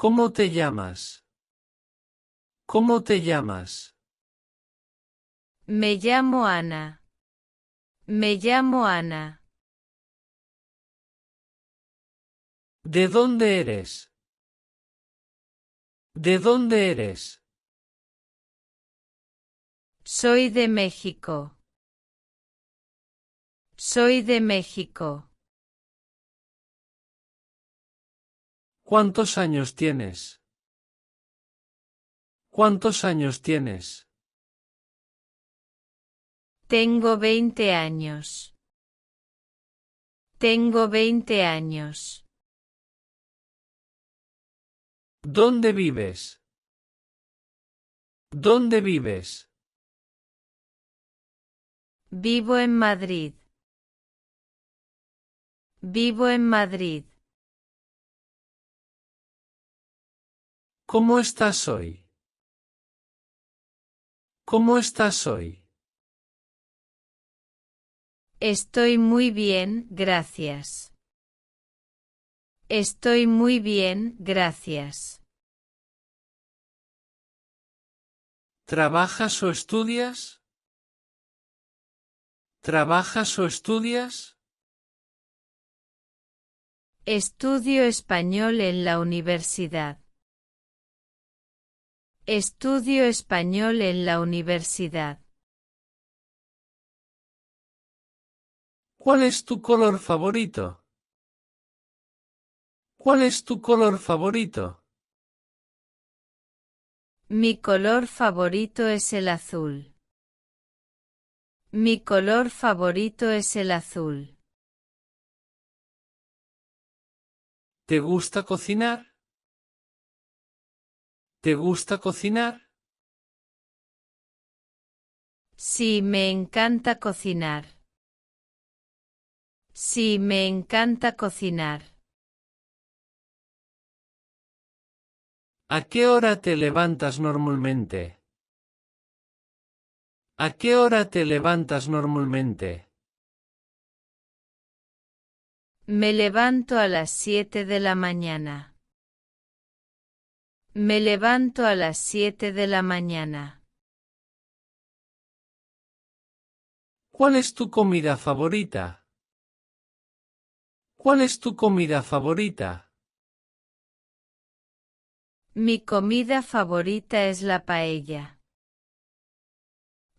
¿Cómo te llamas? ¿Cómo te llamas? Me llamo Ana. Me llamo Ana. ¿De dónde eres? ¿De dónde eres? Soy de México. Soy de México. ¿Cuántos años tienes? ¿Cuántos años tienes? Tengo 20 años. Tengo 20 años. ¿Dónde vives? ¿Dónde vives? Vivo en Madrid. Vivo en Madrid. ¿Cómo estás hoy? ¿Cómo estás hoy? Estoy muy bien, gracias. Estoy muy bien, gracias. ¿Trabajas o estudias? ¿Trabajas o estudias? Estudio español en la universidad. Estudio español en la universidad. ¿Cuál es tu color favorito? ¿Cuál es tu color favorito? Mi color favorito es el azul. Mi color favorito es el azul. ¿Te gusta cocinar? ¿Te gusta cocinar? Sí, me encanta cocinar. Sí, me encanta cocinar. ¿A qué hora te levantas normalmente? ¿A qué hora te levantas normalmente? Me levanto a las 7 de la mañana. Me levanto a las 7 de la mañana. ¿Cuál es tu comida favorita? ¿Cuál es tu comida favorita? Mi comida favorita es la paella.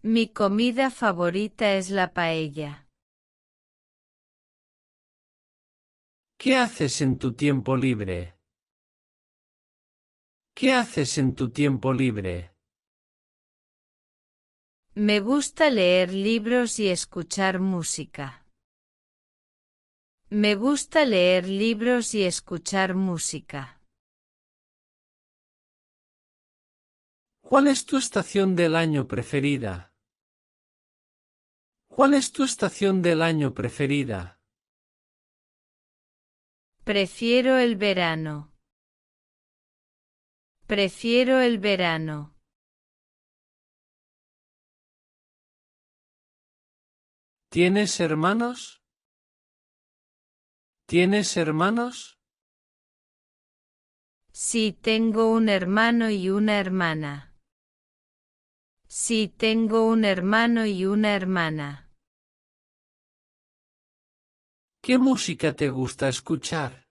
Mi comida favorita es la paella. ¿Qué haces en tu tiempo libre? ¿Qué haces en tu tiempo libre? Me gusta leer libros y escuchar música. Me gusta leer libros y escuchar música. ¿Cuál es tu estación del año preferida? ¿Cuál es tu estación del año preferida? Prefiero el verano. Prefiero el verano. ¿Tienes hermanos? ¿Tienes hermanos? Sí, tengo un hermano y una hermana. Sí, tengo un hermano y una hermana. ¿Qué música te gusta escuchar?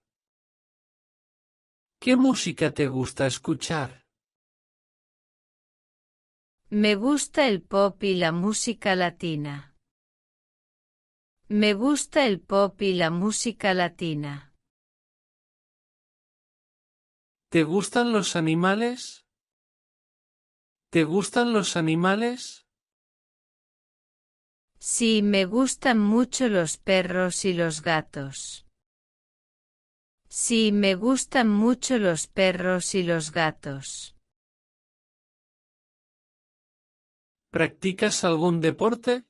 ¿Qué música te gusta escuchar? Me gusta el pop y la música latina. Me gusta el pop y la música latina. ¿Te gustan los animales? ¿Te gustan los animales? Sí, me gustan mucho los perros y los gatos. Sí, me gustan mucho los perros y los gatos. ¿Practicas algún deporte?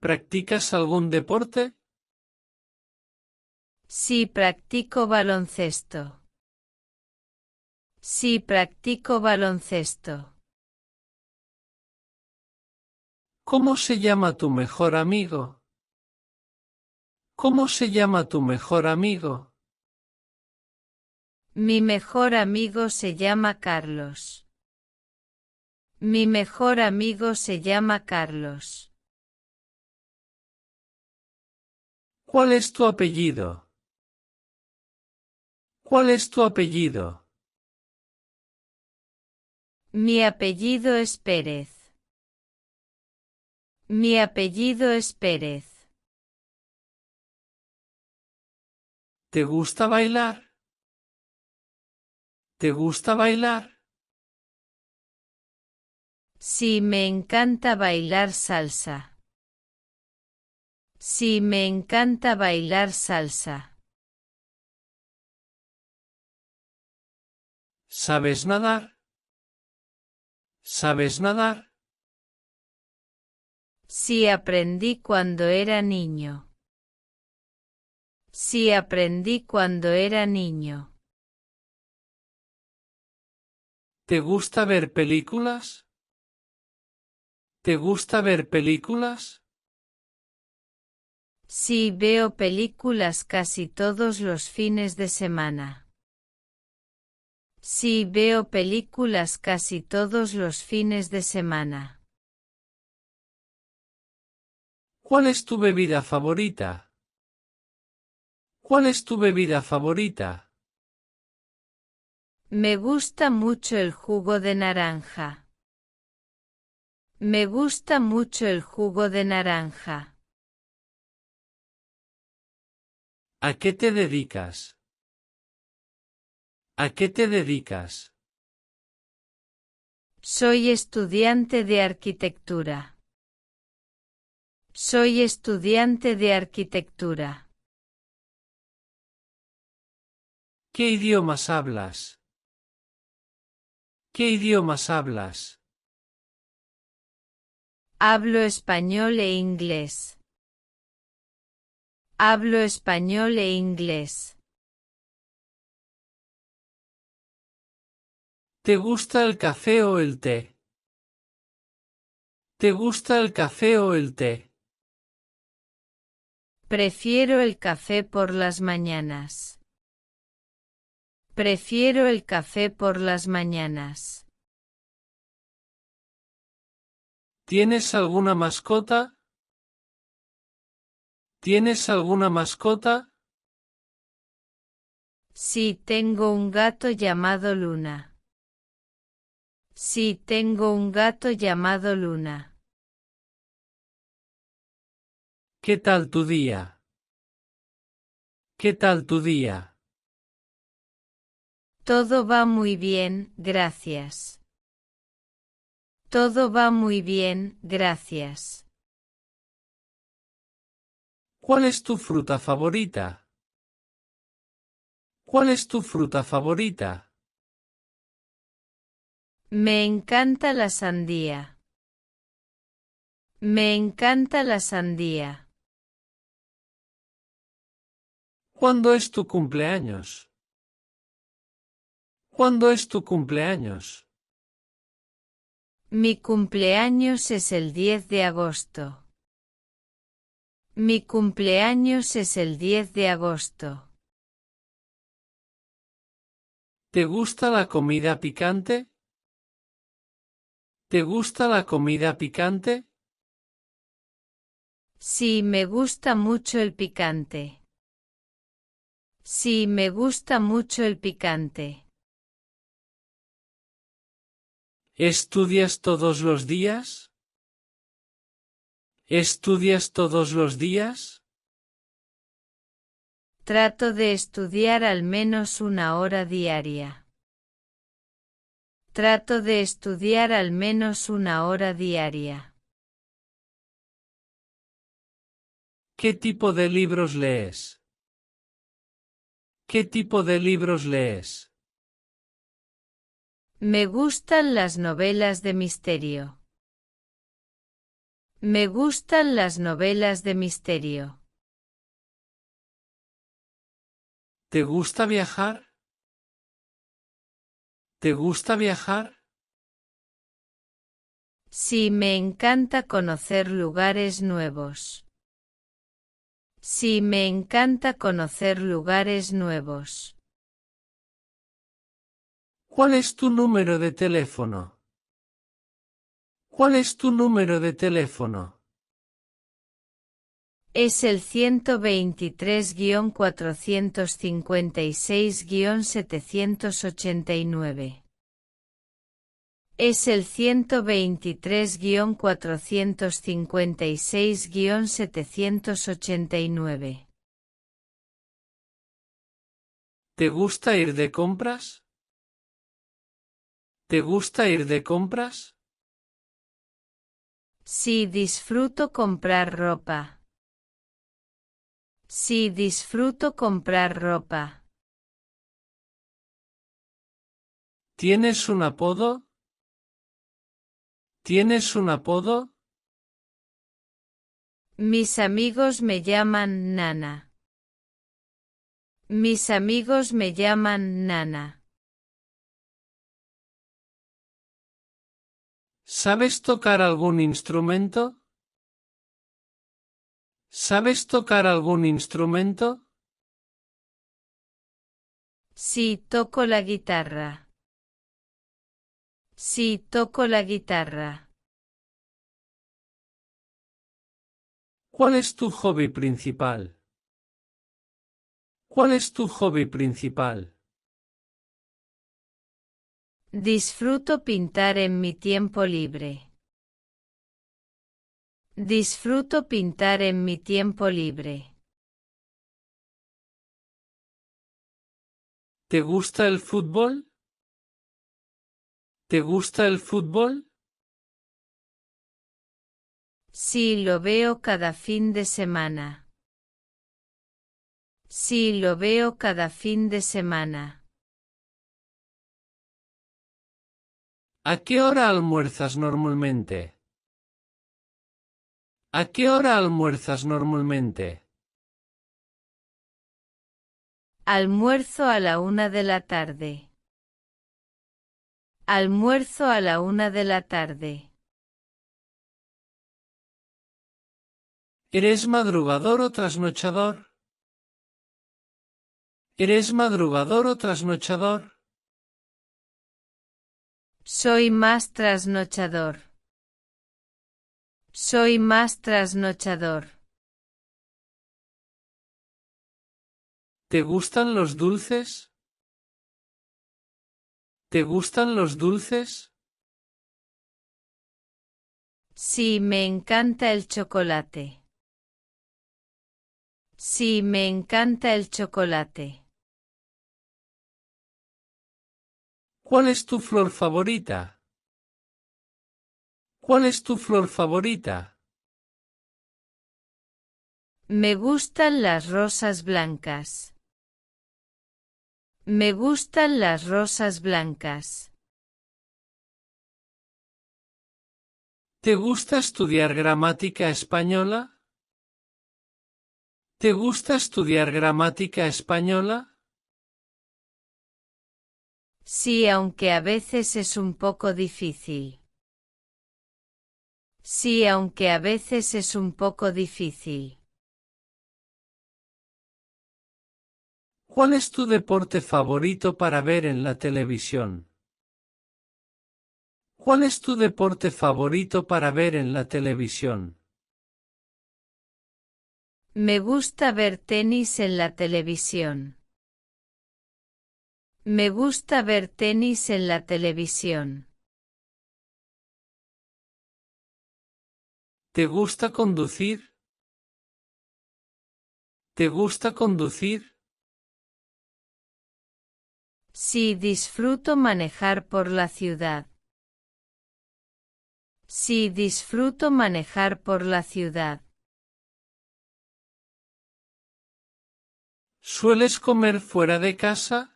¿Practicas algún deporte? Sí, practico baloncesto. Sí, practico baloncesto. ¿Cómo se llama tu mejor amigo? ¿Cómo se llama tu mejor amigo? Mi mejor amigo se llama Carlos. Mi mejor amigo se llama Carlos. ¿Cuál es tu apellido? ¿Cuál es tu apellido? Mi apellido es Pérez. Mi apellido es Pérez. ¿Te gusta bailar? ¿Te gusta bailar? Sí, me encanta bailar salsa. Sí, me encanta bailar salsa. ¿Sabes nadar? ¿Sabes nadar? Sí, aprendí cuando era niño. Sí, aprendí cuando era niño. ¿Te gusta ver películas? ¿Te gusta ver películas? Sí, veo películas casi todos los fines de semana. Sí, veo películas casi todos los fines de semana. ¿Cuál es tu bebida favorita? ¿Cuál es tu bebida favorita? Me gusta mucho el jugo de naranja. Me gusta mucho el jugo de naranja. ¿A qué te dedicas? ¿A qué te dedicas? Soy estudiante de arquitectura. Soy estudiante de arquitectura. ¿Qué idiomas hablas? ¿Qué idiomas hablas? Hablo español e inglés. Hablo español e inglés. ¿Te gusta el café o el té? ¿Te gusta el café o el té? Prefiero el café por las mañanas. Prefiero el café por las mañanas. ¿Tienes alguna mascota? ¿Tienes alguna mascota? Sí, tengo un gato llamado Luna. Sí, tengo un gato llamado Luna. ¿Qué tal tu día? ¿Qué tal tu día? Todo va muy bien, gracias. Todo va muy bien, gracias. ¿Cuál es tu fruta favorita? ¿Cuál es tu fruta favorita? Me encanta la sandía. Me encanta la sandía. ¿Cuándo es tu cumpleaños? ¿Cuándo es tu cumpleaños? Mi cumpleaños es el 10 de agosto. Mi cumpleaños es el 10 de agosto. ¿Te gusta la comida picante? ¿Te gusta la comida picante? Sí, me gusta mucho el picante. Sí, me gusta mucho el picante. ¿Estudias todos los días? ¿Estudias todos los días? Trato de estudiar al menos una hora diaria. Trato de estudiar al menos una hora diaria. ¿Qué tipo de libros lees? ¿Qué tipo de libros lees? Me gustan las novelas de misterio. Me gustan las novelas de misterio. ¿Te gusta viajar? ¿Te gusta viajar? Sí, me encanta conocer lugares nuevos. Sí, me encanta conocer lugares nuevos. ¿Cuál es tu número de teléfono? ¿Cuál es tu número de teléfono? Es el 123-456-789. Es el 123-456-789. ¿Te gusta ir de compras? ¿Te gusta ir de compras? Sí, disfruto comprar ropa. Sí, disfruto comprar ropa. ¿Tienes un apodo? ¿Tienes un apodo? Mis amigos me llaman Nana. Mis amigos me llaman Nana. ¿Sabes tocar algún instrumento? ¿Sabes tocar algún instrumento? Sí, toco la guitarra. Sí, toco la guitarra. ¿Cuál es tu hobby principal? ¿Cuál es tu hobby principal? Disfruto pintar en mi tiempo libre. Disfruto pintar en mi tiempo libre. ¿Te gusta el fútbol? ¿Te gusta el fútbol? Sí, lo veo cada fin de semana. Sí, lo veo cada fin de semana. ¿A qué hora almuerzas normalmente? ¿A qué hora almuerzas normalmente? Almuerzo a la 1 de la tarde. Almuerzo a la 1 de la tarde. ¿Eres madrugador o trasnochador? ¿Eres madrugador o trasnochador? Soy más trasnochador. Soy más trasnochador. ¿Te gustan los dulces? ¿Te gustan los dulces? Sí, me encanta el chocolate. Sí, me encanta el chocolate. ¿Cuál es tu flor favorita? ¿Cuál es tu flor favorita? Me gustan las rosas blancas. Me gustan las rosas blancas. ¿Te gusta estudiar gramática española? ¿Te gusta estudiar gramática española? Sí, aunque a veces es un poco difícil. Sí, aunque a veces es un poco difícil. ¿Cuál es tu deporte favorito para ver en la televisión? ¿Cuál es tu deporte favorito para ver en la televisión? Me gusta ver tenis en la televisión. Me gusta ver tenis en la televisión. ¿Te gusta conducir? ¿Te gusta conducir? Sí, disfruto manejar por la ciudad. Sí, disfruto manejar por la ciudad. ¿Sueles comer fuera de casa?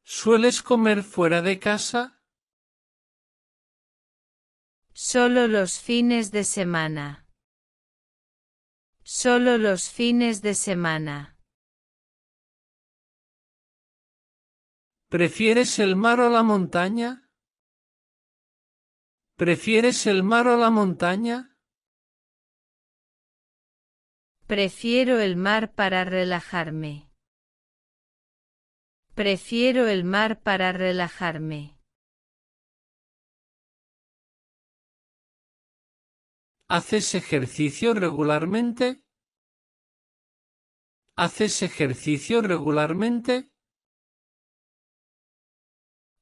¿Sueles comer fuera de casa? Solo los fines de semana. Solo los fines de semana. ¿Prefieres el mar o la montaña? ¿Prefieres el mar o la montaña? Prefiero el mar para relajarme. Prefiero el mar para relajarme. ¿Haces ejercicio regularmente? ¿Haces ejercicio regularmente?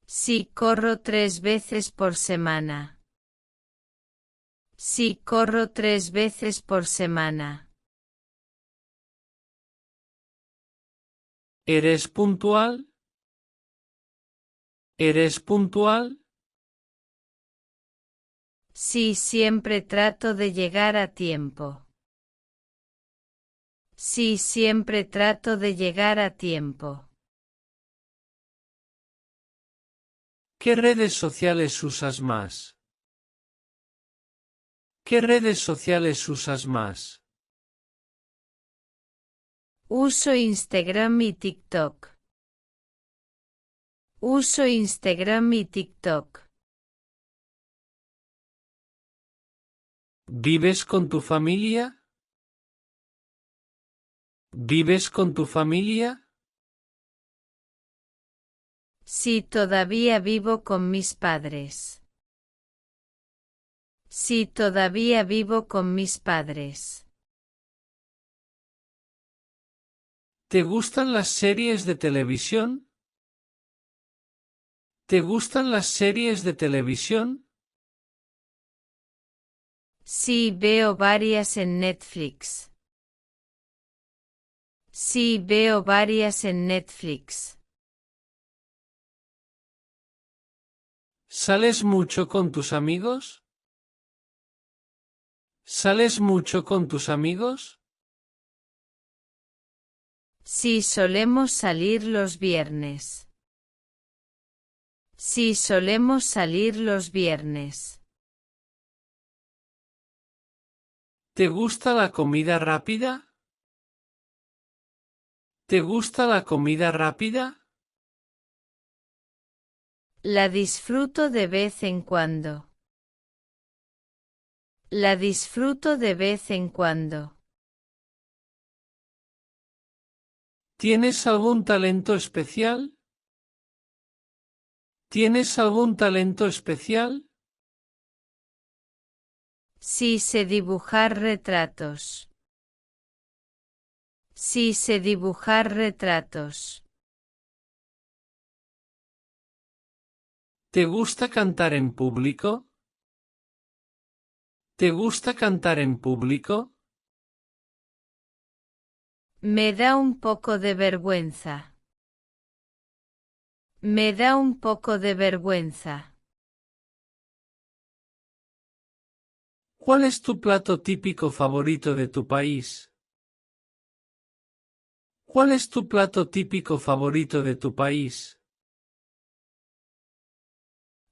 Sí, corro 3 veces por semana. Sí, corro 3 veces por semana. ¿Eres puntual? ¿Eres puntual? Sí, siempre trato de llegar a tiempo. Sí, siempre trato de llegar a tiempo. ¿Qué redes sociales usas más? ¿Qué redes sociales usas más? Uso Instagram y TikTok. Uso Instagram y TikTok. ¿Vives con tu familia? ¿Vives con tu familia? Sí, todavía vivo con mis padres. Sí, todavía vivo con mis padres. ¿Te gustan las series de televisión? ¿Te gustan las series de televisión? Sí, veo varias en Netflix. Sí, veo varias en Netflix. ¿Sales mucho con tus amigos? ¿Sales mucho con tus amigos? Sí, solemos salir los viernes. Sí, solemos salir los viernes. ¿Te gusta la comida rápida? ¿Te gusta la comida rápida? La disfruto de vez en cuando. La disfruto de vez en cuando. ¿Tienes algún talento especial? ¿Tienes algún talento especial? Sí, sé dibujar retratos. Sí, sé dibujar retratos. ¿Te gusta cantar en público? ¿Te gusta cantar en público? Me da un poco de vergüenza. Me da un poco de vergüenza. ¿Cuál es tu plato típico favorito de tu país? ¿Cuál es tu plato típico favorito de tu país?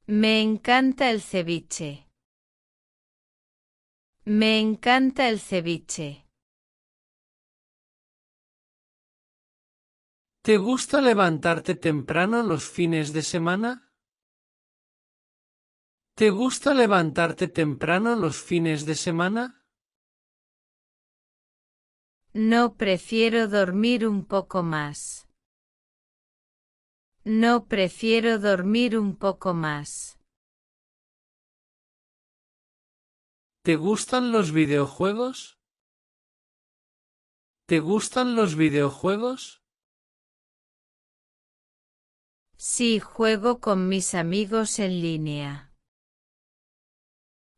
Me encanta el ceviche. Me encanta el ceviche. ¿Te gusta levantarte temprano los fines de semana? ¿Te gusta levantarte temprano los fines de semana? No, prefiero dormir un poco más. No, prefiero dormir un poco más. ¿Te gustan los videojuegos? ¿Te gustan los videojuegos? Sí, juego con mis amigos en línea.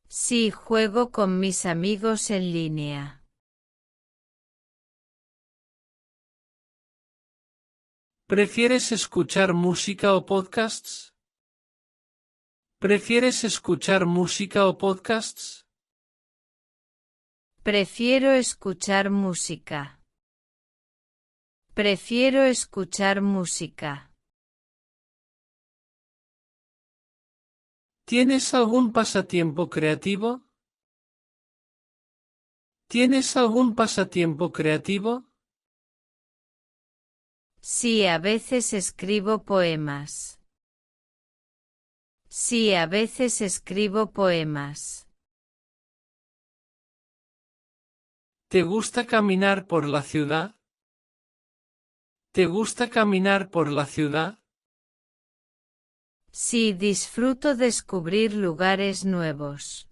Sí, juego con mis amigos en línea. ¿Prefieres escuchar música o podcasts? ¿Prefieres escuchar música o podcasts? Prefiero escuchar música. Prefiero escuchar música. ¿Tienes algún pasatiempo creativo? ¿Tienes algún pasatiempo creativo? Sí, a veces escribo poemas. Sí, a veces escribo poemas. ¿Te gusta caminar por la ciudad? ¿Te gusta caminar por la ciudad? Sí, disfruto descubrir lugares nuevos.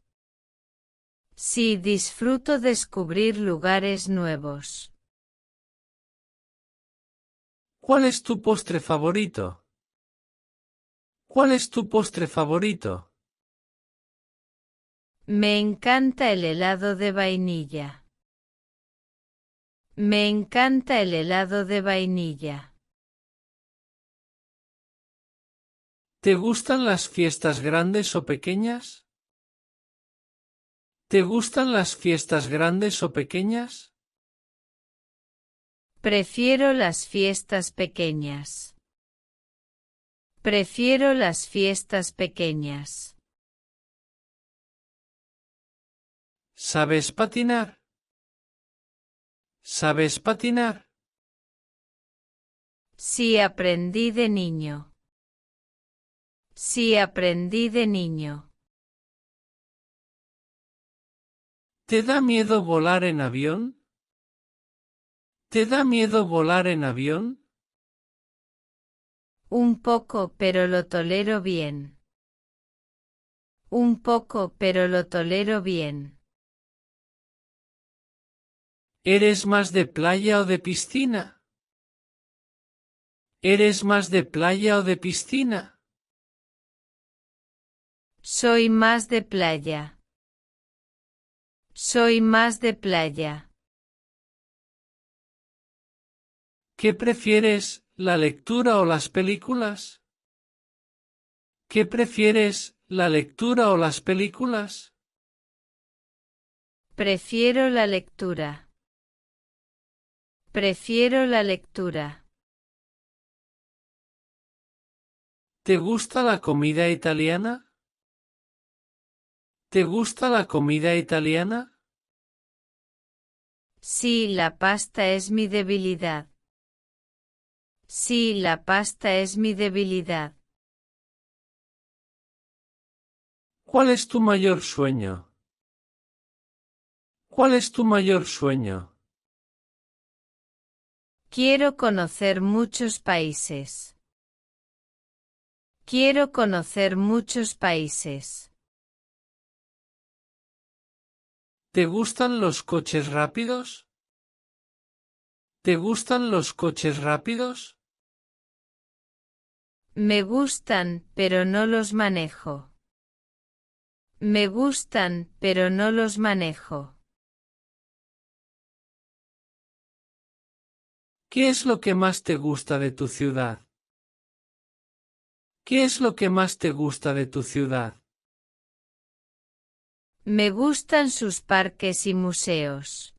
Sí, disfruto descubrir lugares nuevos. ¿Cuál es tu postre favorito? ¿Cuál es tu postre favorito? Me encanta el helado de vainilla. Me encanta el helado de vainilla. ¿Te gustan las fiestas grandes o pequeñas? ¿Te gustan las fiestas grandes o pequeñas? Prefiero las fiestas pequeñas. Prefiero las fiestas pequeñas. ¿Sabes patinar? ¿Sabes patinar? Sí, aprendí de niño. Sí, aprendí de niño. ¿Te da miedo volar en avión? ¿Te da miedo volar en avión? Un poco, pero lo tolero bien. Un poco, pero lo tolero bien. ¿Eres más de playa o de piscina? ¿Eres más de playa o de piscina? Soy más de playa. Soy más de playa. ¿Qué prefieres, la lectura o las películas? ¿Qué prefieres, la lectura o las películas? Prefiero la lectura. Prefiero la lectura. ¿Te gusta la comida italiana? ¿Te gusta la comida italiana? Sí, la pasta es mi debilidad. Sí, la pasta es mi debilidad. ¿Cuál es tu mayor sueño? ¿Cuál es tu mayor sueño? Quiero conocer muchos países. Quiero conocer muchos países. ¿Te gustan los coches rápidos? ¿Te gustan los coches rápidos? Me gustan, pero no los manejo. Me gustan, pero no los manejo. ¿Qué es lo que más te gusta de tu ciudad? ¿Qué es lo que más te gusta de tu ciudad? Me gustan sus parques y museos.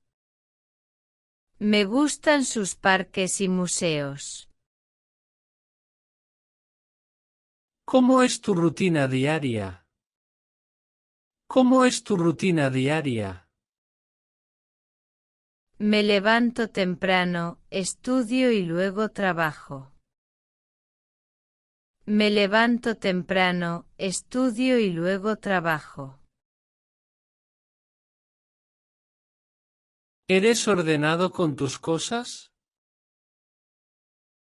Me gustan sus parques y museos. ¿Cómo es tu rutina diaria? ¿Cómo es tu rutina diaria? Me levanto temprano, estudio y luego trabajo. Me levanto temprano, estudio y luego trabajo. ¿Eres ordenado con tus cosas?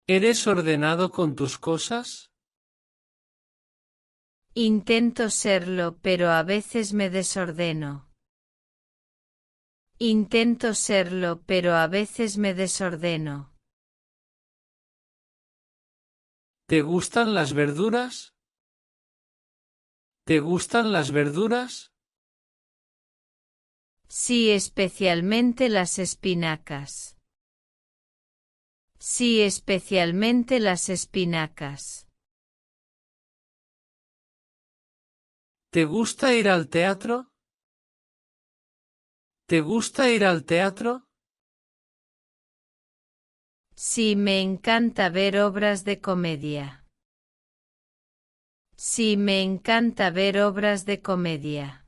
¿Eres ordenado con tus cosas? Intento serlo, pero a veces me desordeno. Intento serlo, pero a veces me desordeno. ¿Te gustan las verduras? ¿Te gustan las verduras? Sí, especialmente las espinacas. Sí, especialmente las espinacas. ¿Te gusta ir al teatro? ¿Te gusta ir al teatro? Sí, me encanta ver obras de comedia. Sí, me encanta ver obras de comedia.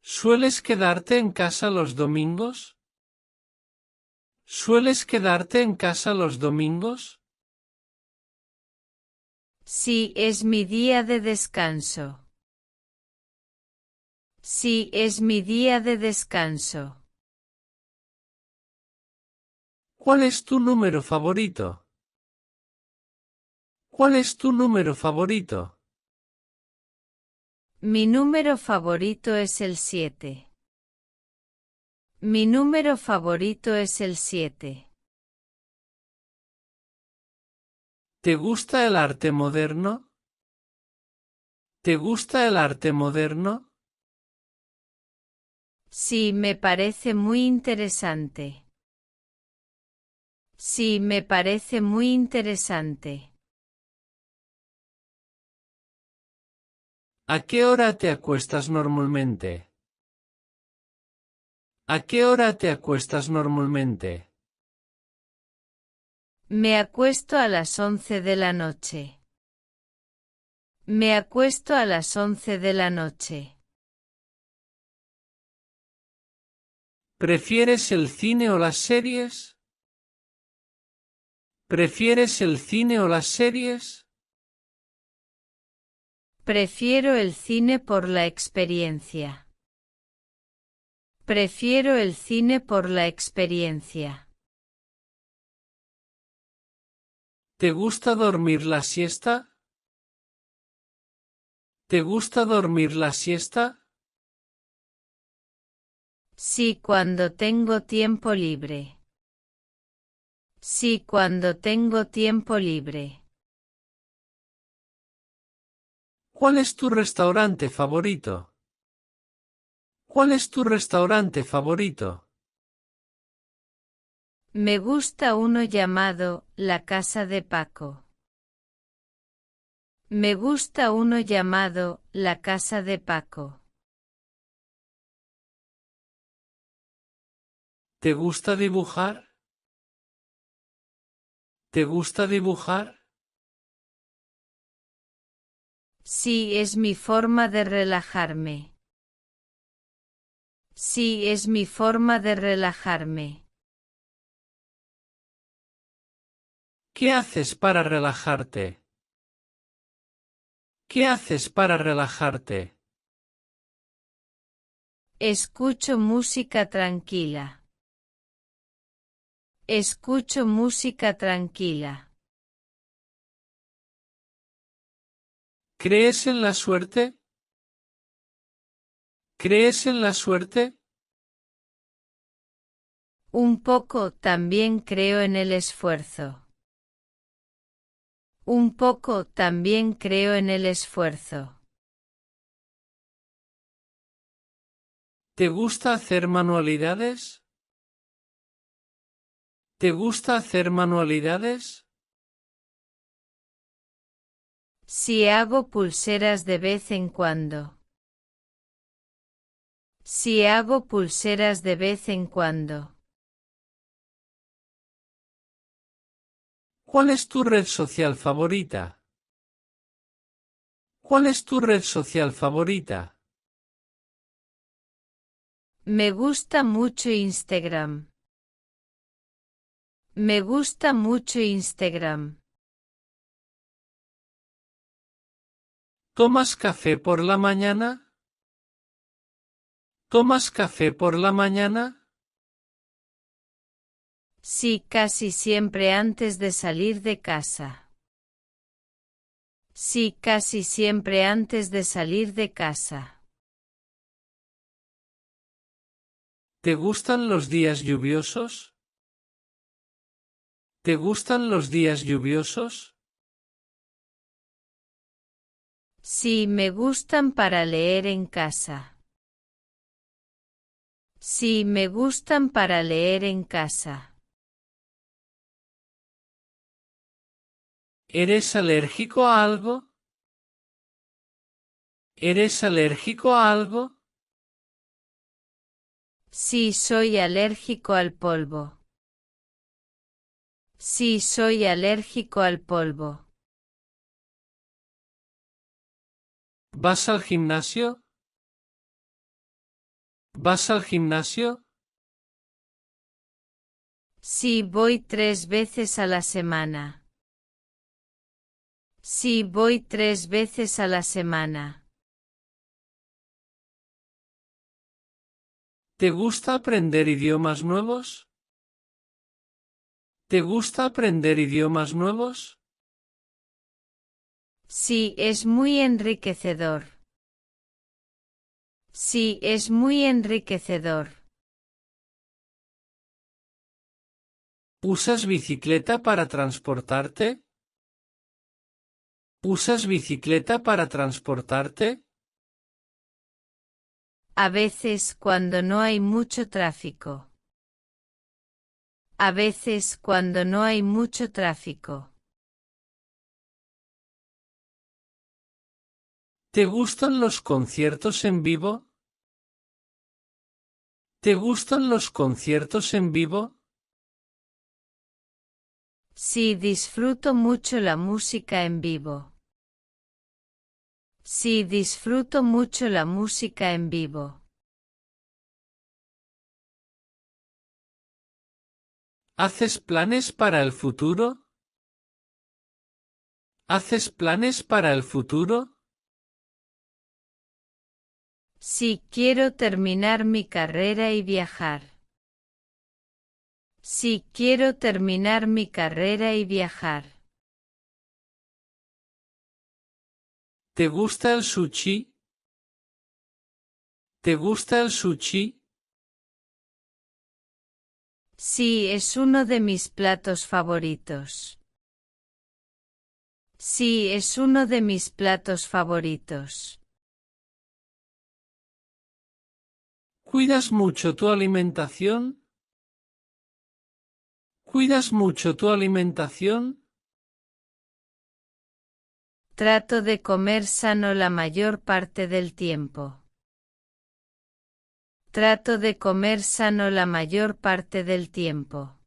¿Sueles quedarte en casa los domingos? ¿Sueles quedarte en casa los domingos? Sí, es mi día de descanso. Sí, es mi día de descanso. ¿Cuál es tu número favorito? ¿Cuál es tu número favorito? Mi número favorito es el 7. Mi número favorito es el 7. ¿Te gusta el arte moderno? ¿Te gusta el arte moderno? Sí, me parece muy interesante. Sí, me parece muy interesante. ¿A qué hora te acuestas normalmente? ¿A qué hora te acuestas normalmente? Me acuesto a las 11 de la noche. Me acuesto a las 11 de la noche. ¿Prefieres el cine o las series? ¿Prefieres el cine o las series? Prefiero el cine por la experiencia. Prefiero el cine por la experiencia. ¿Te gusta dormir la siesta? ¿Te gusta dormir la siesta? Sí, cuando tengo tiempo libre. Sí, cuando tengo tiempo libre. ¿Cuál es tu restaurante favorito? ¿Cuál es tu restaurante favorito? Me gusta uno llamado La Casa de Paco. Me gusta uno llamado La Casa de Paco. ¿Te gusta dibujar? ¿Te gusta dibujar? Sí, es mi forma de relajarme. Sí, es mi forma de relajarme. ¿Qué haces para relajarte? ¿Qué haces para relajarte? Escucho música tranquila. Escucho música tranquila. ¿Crees en la suerte? ¿Crees en la suerte? Un poco también creo en el esfuerzo. Un poco también creo en el esfuerzo. ¿Te gusta hacer manualidades? ¿Te gusta hacer manualidades? Si hago pulseras de vez en cuando. Si hago pulseras de vez en cuando. ¿Cuál es tu red social favorita? ¿Cuál es tu red social favorita? Me gusta mucho Instagram. Me gusta mucho Instagram. ¿Tomas café por la mañana? ¿Tomas café por la mañana? Sí, casi siempre antes de salir de casa. Sí, casi siempre antes de salir de casa. ¿Te gustan los días lluviosos? ¿Te gustan los días lluviosos? Sí, me gustan para leer en casa. Sí, me gustan para leer en casa. ¿Eres alérgico a algo? ¿Eres alérgico a algo? Sí, soy alérgico al polvo. Sí, soy alérgico al polvo. ¿Vas al gimnasio? ¿Vas al gimnasio? Sí, voy 3 veces a la semana. Sí, voy 3 veces a la semana. ¿Te gusta aprender idiomas nuevos? ¿Te gusta aprender idiomas nuevos? Sí, es muy enriquecedor. Sí, es muy enriquecedor. ¿Usas bicicleta para transportarte? ¿Usas bicicleta para transportarte? A veces cuando no hay mucho tráfico. A veces cuando no hay mucho tráfico. ¿Te gustan los conciertos en vivo? ¿Te gustan los conciertos en vivo? Sí, disfruto mucho la música en vivo. Sí, disfruto mucho la música en vivo. ¿Haces planes para el futuro? ¿Haces planes para el futuro? Sí, quiero terminar mi carrera y viajar. Sí, quiero terminar mi carrera y viajar. ¿Te gusta el sushi? ¿Te gusta el sushi? Sí, es uno de mis platos favoritos. Sí, es uno de mis platos favoritos. ¿Cuidas mucho tu alimentación? ¿Cuidas mucho tu alimentación? Trato de comer sano la mayor parte del tiempo. Trato de comer sano la mayor parte del tiempo.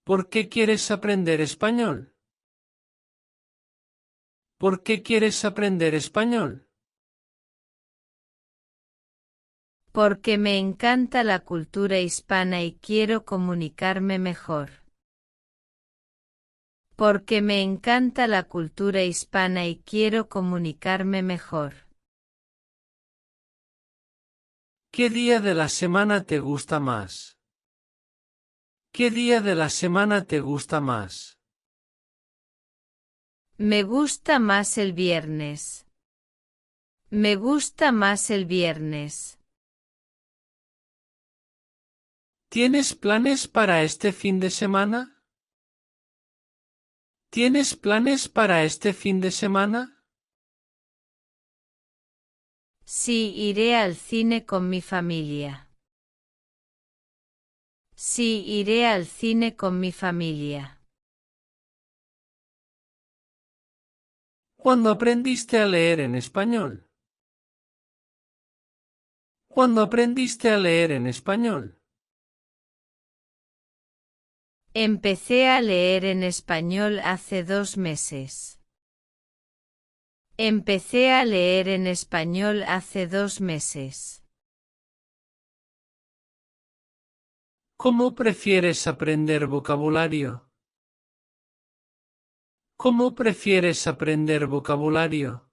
¿Por qué quieres aprender español? ¿Por qué quieres aprender español? Porque me encanta la cultura hispana y quiero comunicarme mejor. Porque me encanta la cultura hispana y quiero comunicarme mejor. ¿Qué día de la semana te gusta más? ¿Qué día de la semana te gusta más? Me gusta más el viernes. Me gusta más el viernes. ¿Tienes planes para este fin de semana? ¿Tienes planes para este fin de semana? Sí, iré al cine con mi familia. Sí, iré al cine con mi familia. ¿Cuándo aprendiste a leer en español? ¿Cuándo aprendiste a leer en español? Empecé a leer en español hace 2 meses. Empecé a leer en español hace 2 meses. ¿Cómo prefieres aprender vocabulario? ¿Cómo prefieres aprender vocabulario?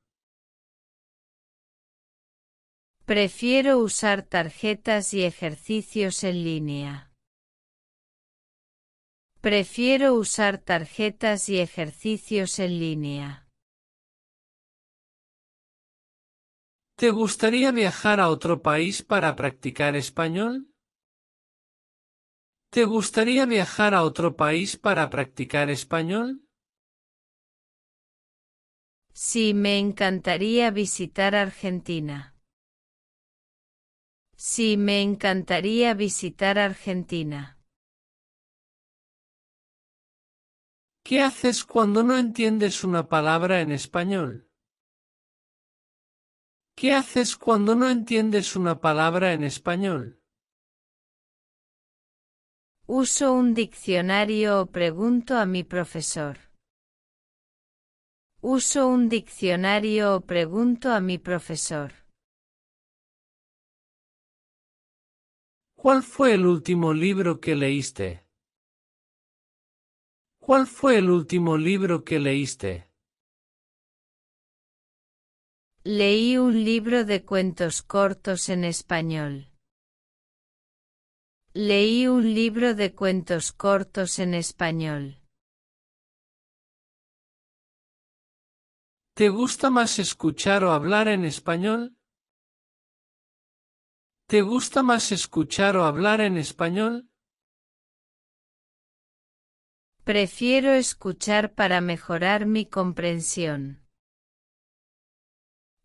Prefiero usar tarjetas y ejercicios en línea. Prefiero usar tarjetas y ejercicios en línea. ¿Te gustaría viajar a otro país para practicar español? ¿Te gustaría viajar a otro país para practicar español? Sí, me encantaría visitar Argentina. Sí, me encantaría visitar Argentina. ¿Qué haces cuando no entiendes una palabra en español? ¿Qué haces cuando no entiendes una palabra en español? Uso un diccionario o pregunto a mi profesor. Uso un diccionario o pregunto a mi profesor. ¿Cuál fue el último libro que leíste? ¿Cuál fue el último libro que leíste? Leí un libro de cuentos cortos en español. Leí un libro de cuentos cortos en español. ¿Te gusta más escuchar o hablar en español? ¿Te gusta más escuchar o hablar en español? Prefiero escuchar para mejorar mi comprensión.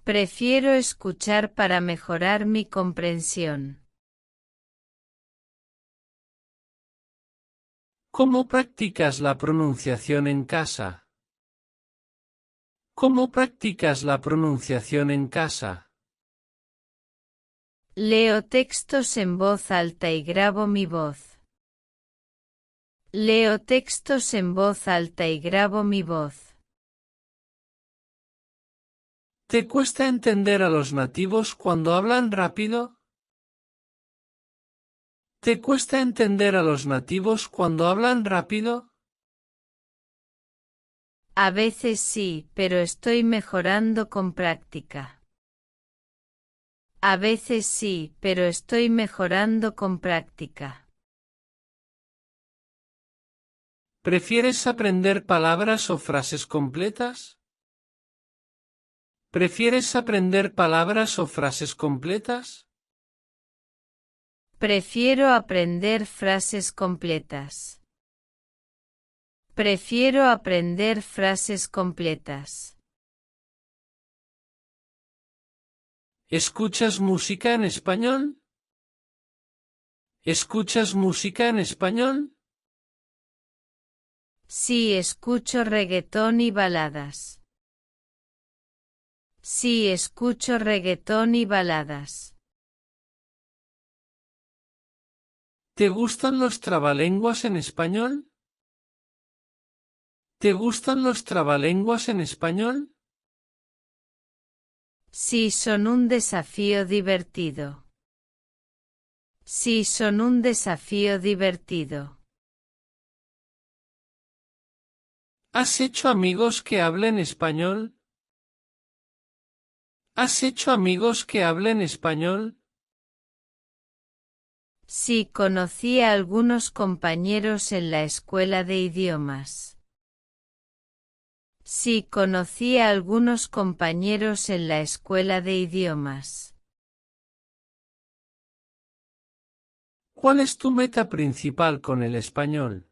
Prefiero escuchar para mejorar mi comprensión. ¿Cómo practicas la pronunciación en casa? ¿Cómo practicas la pronunciación en casa? Leo textos en voz alta y grabo mi voz. Leo textos en voz alta y grabo mi voz. ¿Te cuesta entender a los nativos cuando hablan rápido? ¿Te cuesta entender a los nativos cuando hablan rápido? A veces sí, pero estoy mejorando con práctica. A veces sí, pero estoy mejorando con práctica. ¿Prefieres aprender palabras o frases completas? ¿Prefieres aprender palabras o frases completas? Prefiero aprender frases completas. Prefiero aprender frases completas. ¿Escuchas música en español? ¿Escuchas música en español? Sí, escucho reggaetón y baladas. Sí, escucho reggaetón y baladas. ¿Te gustan los trabalenguas en español? ¿Te gustan los trabalenguas en español? Sí, son un desafío divertido. Sí, son un desafío divertido. ¿Has hecho amigos que hablen español? ¿Has hecho amigos que hablen español? Sí, conocí a algunos compañeros en la escuela de idiomas. Sí, conocí a algunos compañeros en la escuela de idiomas. ¿Cuál es tu meta principal con el español?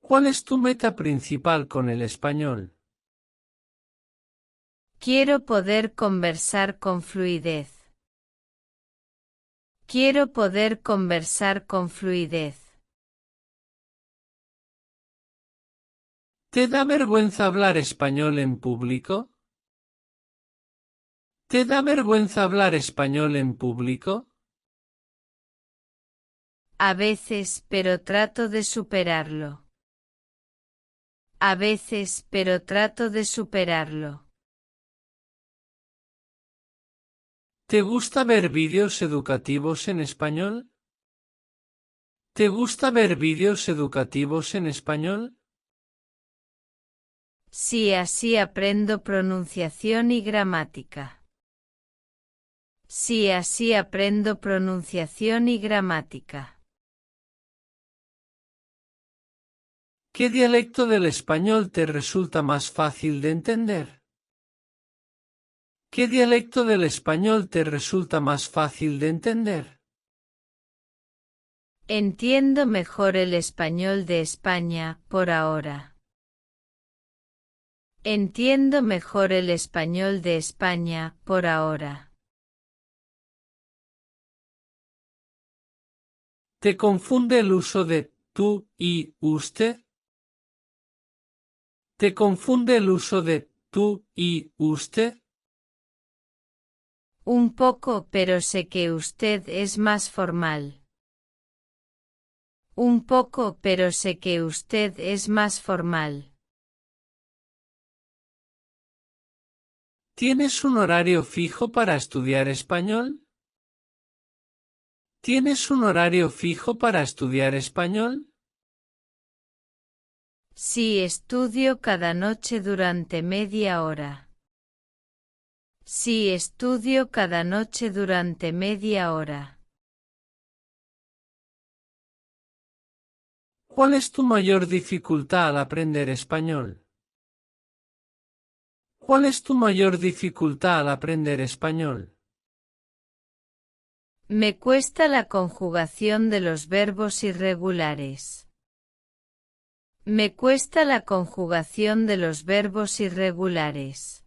¿Cuál es tu meta principal con el español? Quiero poder conversar con fluidez. Quiero poder conversar con fluidez. ¿Te da vergüenza hablar español en público? ¿Te da vergüenza hablar español en público? A veces, pero trato de superarlo. A veces, pero trato de superarlo. ¿Te gusta ver vídeos educativos en español? ¿Te gusta ver vídeos educativos en español? Sí, así aprendo pronunciación y gramática. Sí, así aprendo pronunciación y gramática. ¿Qué dialecto del español te resulta más fácil de entender? ¿Qué dialecto del español te resulta más fácil de entender? Entiendo mejor el español de España, por ahora. Entiendo mejor el español de España, por ahora. ¿Te confunde el uso de tú y usted? ¿Te confunde el uso de tú y usted? Un poco, pero sé que usted es más formal. Un poco, pero sé que usted es más formal. ¿Tienes un horario fijo para estudiar español? ¿Tienes un horario fijo para estudiar español? Sí, estudio cada noche durante media hora. Sí, estudio cada noche durante media hora. ¿Cuál es tu mayor dificultad al aprender español? ¿Cuál es tu mayor dificultad al aprender español? Me cuesta la conjugación de los verbos irregulares. Me cuesta la conjugación de los verbos irregulares.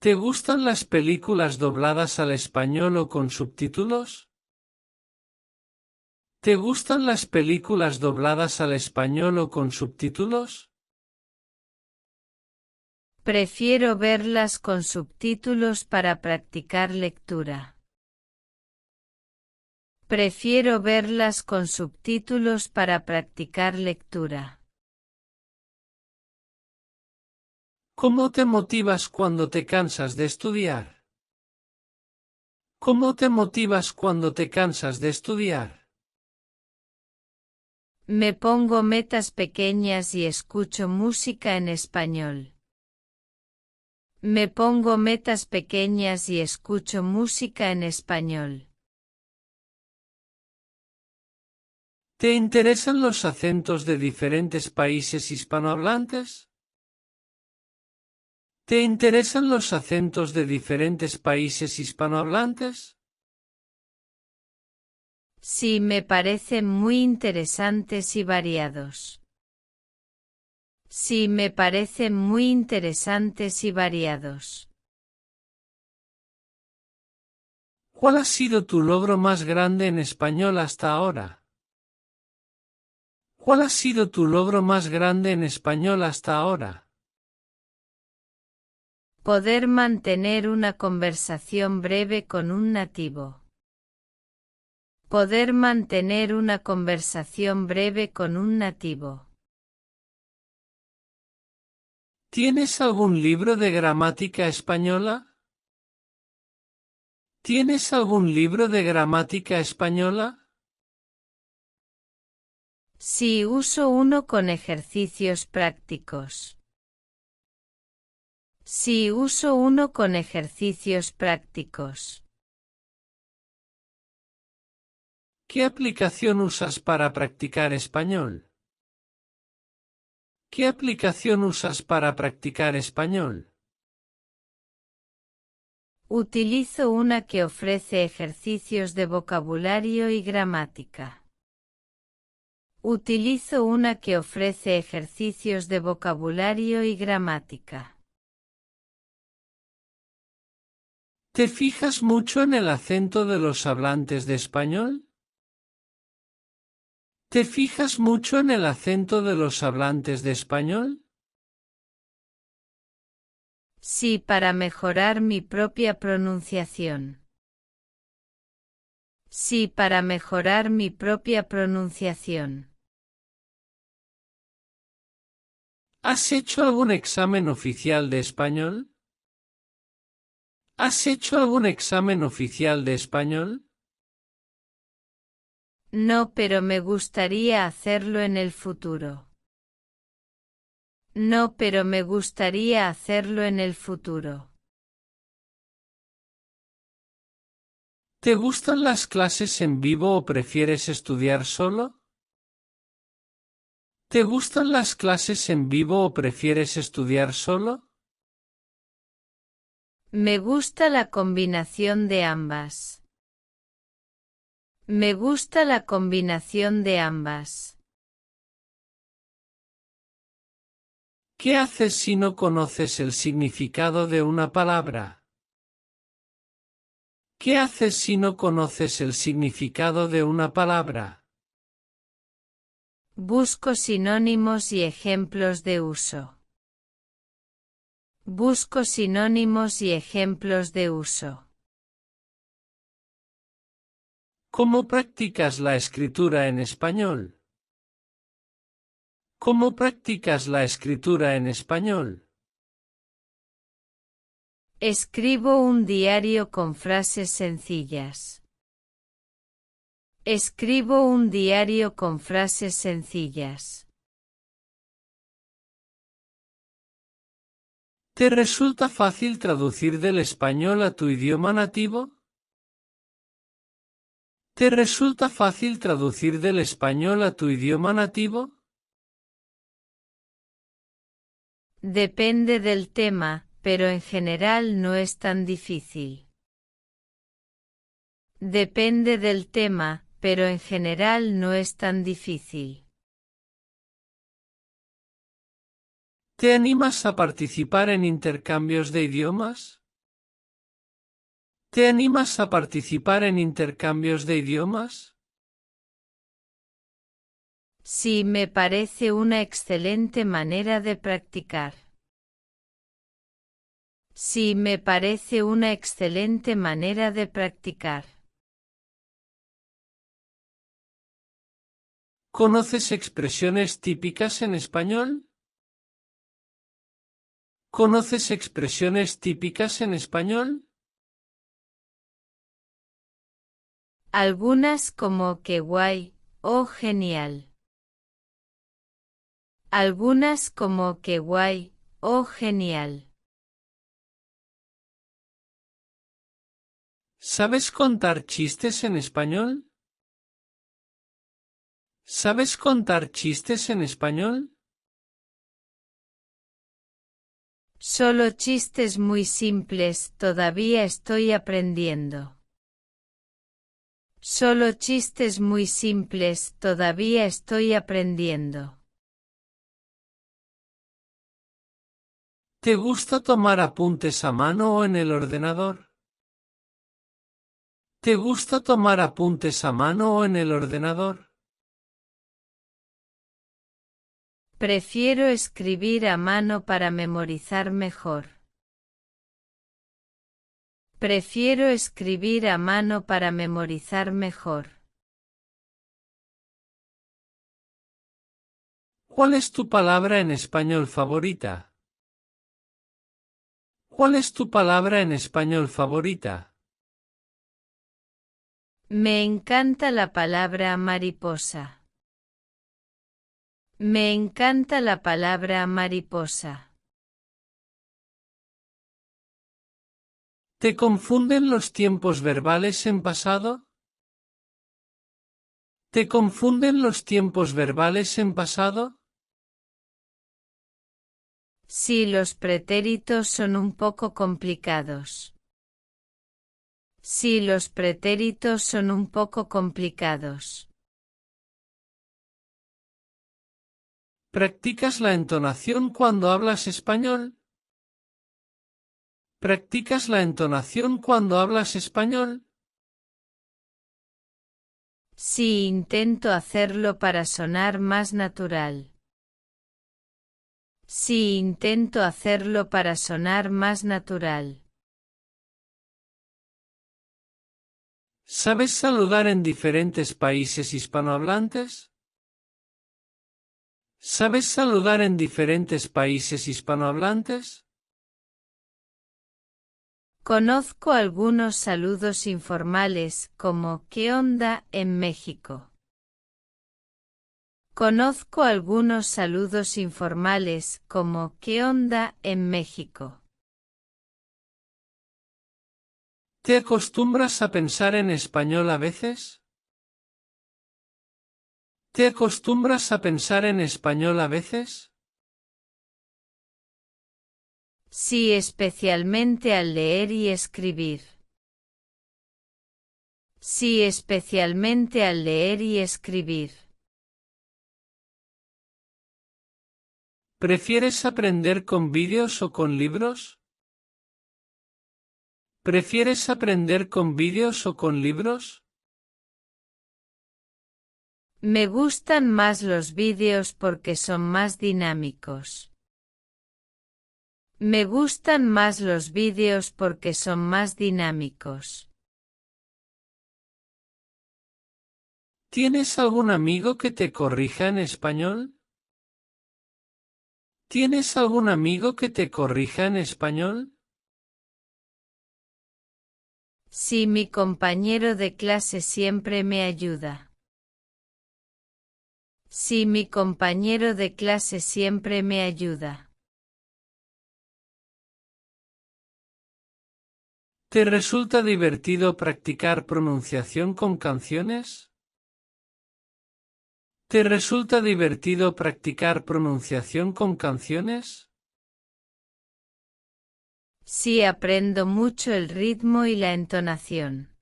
¿Te gustan las películas dobladas al español o con subtítulos? ¿Te gustan las películas dobladas al español o con subtítulos? Prefiero verlas con subtítulos para practicar lectura. Prefiero verlas con subtítulos para practicar lectura. ¿Cómo te motivas cuando te cansas de estudiar? ¿Cómo te motivas cuando te cansas de estudiar? Me pongo metas pequeñas y escucho música en español. Me pongo metas pequeñas y escucho música en español. ¿Te interesan los acentos de diferentes países hispanohablantes? ¿Te interesan los acentos de diferentes países hispanohablantes? Sí, me parecen muy interesantes y variados. Sí, me parecen muy interesantes y variados. ¿Cuál ha sido tu logro más grande en español hasta ahora? ¿Cuál ha sido tu logro más grande en español hasta ahora? Poder mantener una conversación breve con un nativo. Poder mantener una conversación breve con un nativo. ¿Tienes algún libro de gramática española? ¿Tienes algún libro de gramática española? Sí, uso uno con ejercicios prácticos. Sí, uso uno con ejercicios prácticos. ¿Qué aplicación usas para practicar español? ¿Qué aplicación usas para practicar español? Utilizo una que ofrece ejercicios de vocabulario y gramática. Utilizo una que ofrece ejercicios de vocabulario y gramática. ¿Te fijas mucho en el acento de los hablantes de español? ¿Te fijas mucho en el acento de los hablantes de español? Sí, para mejorar mi propia pronunciación. Sí, para mejorar mi propia pronunciación. ¿Has hecho algún examen oficial de español? ¿Has hecho algún examen oficial de español? No, pero me gustaría hacerlo en el futuro. No, pero me gustaría hacerlo en el futuro. ¿Te gustan las clases en vivo o prefieres estudiar solo? ¿Te gustan las clases en vivo o prefieres estudiar solo? Me gusta la combinación de ambas. Me gusta la combinación de ambas. ¿Qué haces si no conoces el significado de una palabra? ¿Qué haces si no conoces el significado de una palabra? Busco sinónimos y ejemplos de uso. Busco sinónimos y ejemplos de uso. ¿Cómo practicas la escritura en español? ¿Cómo practicas la escritura en español? Escribo un diario con frases sencillas. Escribo un diario con frases sencillas. ¿Te resulta fácil traducir del español a tu idioma nativo? ¿Te resulta fácil traducir del español a tu idioma nativo? Depende del tema, pero en general no es tan difícil. Depende del tema, pero en general no es tan difícil. ¿Te animas a participar en intercambios de idiomas? ¿Te animas a participar en intercambios de idiomas? Sí, me parece una excelente manera de practicar. Sí, me parece una excelente manera de practicar. ¿Conoces expresiones típicas en español? ¿Conoces expresiones típicas en español? Algunas como qué guay, oh genial. Algunas como qué guay, oh genial. ¿Sabes contar chistes en español? ¿Sabes contar chistes en español? Solo chistes muy simples, todavía estoy aprendiendo. Solo chistes muy simples, todavía estoy aprendiendo. ¿Te gusta tomar apuntes a mano o en el ordenador? ¿Te gusta tomar apuntes a mano o en el ordenador? Prefiero escribir a mano para memorizar mejor. Prefiero escribir a mano para memorizar mejor. ¿Cuál es tu palabra en español favorita? ¿Cuál es tu palabra en español favorita? Me encanta la palabra mariposa. Me encanta la palabra mariposa. ¿Te confunden los tiempos verbales en pasado? ¿Te confunden los tiempos verbales en pasado? Sí, los pretéritos son un poco complicados. Sí, los pretéritos son un poco complicados. ¿Practicas la entonación cuando hablas español? ¿Practicas la entonación cuando hablas español? Sí, intento hacerlo para sonar más natural. Sí, intento hacerlo para sonar más natural. ¿Sabes saludar en diferentes países hispanohablantes? ¿Sabes saludar en diferentes países hispanohablantes? Conozco algunos saludos informales como ¿qué onda? En México. Conozco algunos saludos informales como ¿qué onda? En México. ¿Te acostumbras a pensar en español a veces? ¿Te acostumbras a pensar en español a veces? Sí, especialmente al leer y escribir. Sí, especialmente al leer y escribir. ¿Prefieres aprender con vídeos o con libros? ¿Prefieres aprender con vídeos o con libros? Me gustan más los vídeos porque son más dinámicos. Me gustan más los vídeos porque son más dinámicos. ¿Tienes algún amigo que te corrija en español? ¿Tienes algún amigo que te corrija en español? Sí, mi compañero de clase siempre me ayuda. Sí, mi compañero de clase siempre me ayuda. ¿Te resulta divertido practicar pronunciación con canciones? ¿Te resulta divertido practicar pronunciación con canciones? Sí, aprendo mucho el ritmo y la entonación.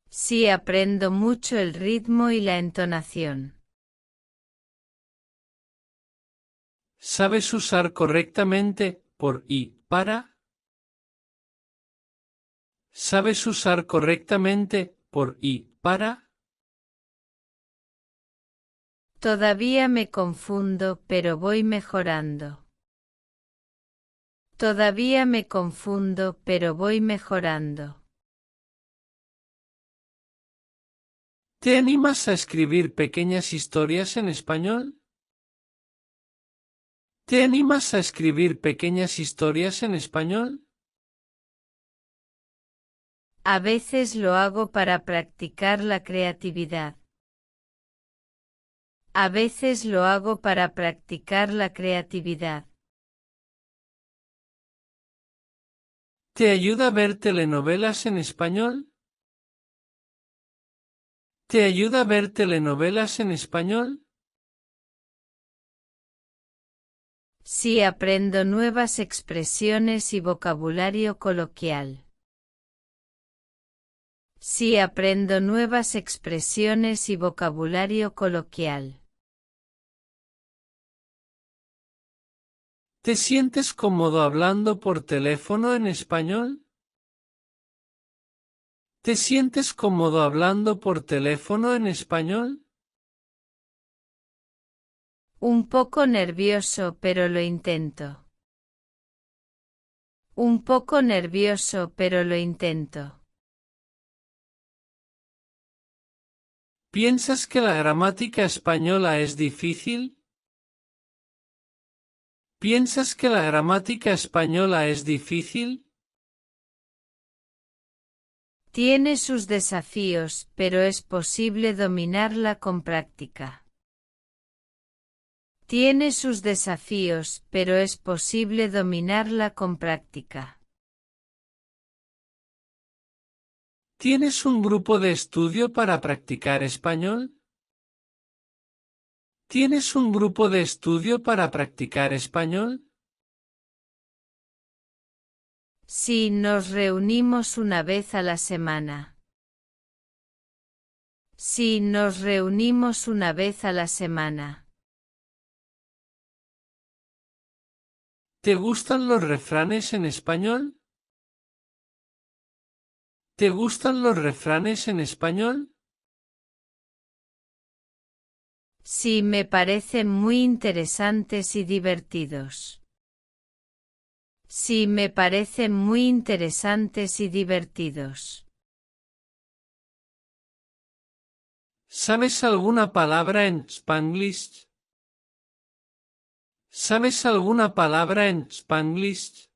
Sí, aprendo mucho el ritmo y la entonación. ¿Sabes usar correctamente por y para? ¿Sabes usar correctamente por y para? Todavía me confundo, pero voy mejorando. Todavía me confundo, pero voy mejorando. ¿Te animas a escribir pequeñas historias en español? ¿Te animas a escribir pequeñas historias en español? A veces lo hago para practicar la creatividad. A veces lo hago para practicar la creatividad. ¿Te ayuda a ver telenovelas en español? ¿Te ayuda a ver telenovelas en español? Sí, aprendo nuevas expresiones y vocabulario coloquial. Sí, aprendo nuevas expresiones y vocabulario coloquial. ¿Te sientes cómodo hablando por teléfono en español? ¿Te sientes cómodo hablando por teléfono en español? Un poco nervioso, pero lo intento. Un poco nervioso, pero lo intento. ¿Piensas que la gramática española es difícil? ¿Piensas que la gramática española es difícil? Tiene sus desafíos, pero es posible dominarla con práctica. Tiene sus desafíos, pero es posible dominarla con práctica. ¿Tienes un grupo de estudio para practicar español? ¿Tienes un grupo de estudio para practicar español? Sí, nos reunimos una vez a la semana. Sí, nos reunimos una vez a la semana. ¿Te gustan los refranes en español? ¿Te gustan los refranes en español? Sí, me parecen muy interesantes y divertidos. Sí, me parecen muy interesantes y divertidos. ¿Sabes alguna palabra en Spanglish? ¿Sabes alguna palabra en Spanglish?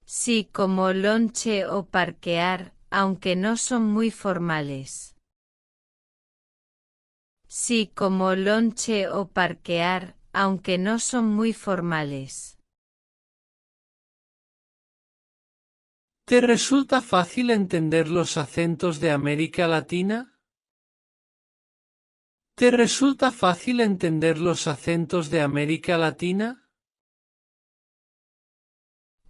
Sí, como lonche o parquear, aunque no son muy formales. Sí, como lonche o parquear, aunque no son muy formales. ¿Te resulta fácil entender los acentos de América Latina? ¿Te resulta fácil entender los acentos de América Latina?